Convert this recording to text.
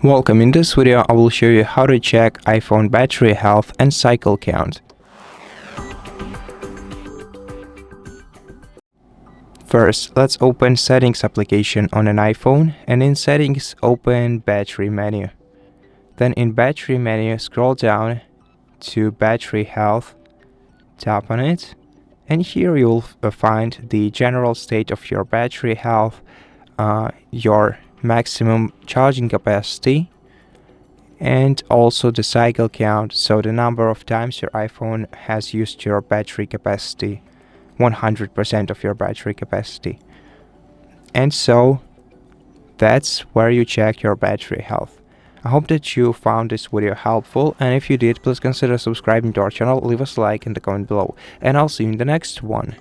Welcome. In this video, I will show you how to check iPhone battery health and cycle count. First, let's open Settings application on an iPhone, and in Settings, open Battery menu. Then in Battery menu, scroll down to Battery Health, tap on it, and here you'll find the general state of your battery health, your maximum charging capacity, and also the cycle count, so the number of times your iPhone has used your battery capacity, 100% of your battery capacity. And so that's where you check your battery health. I hope that you found this video helpful, and if you did, please consider subscribing to our channel, leave us a like in the comment below, and I'll see you in the next one.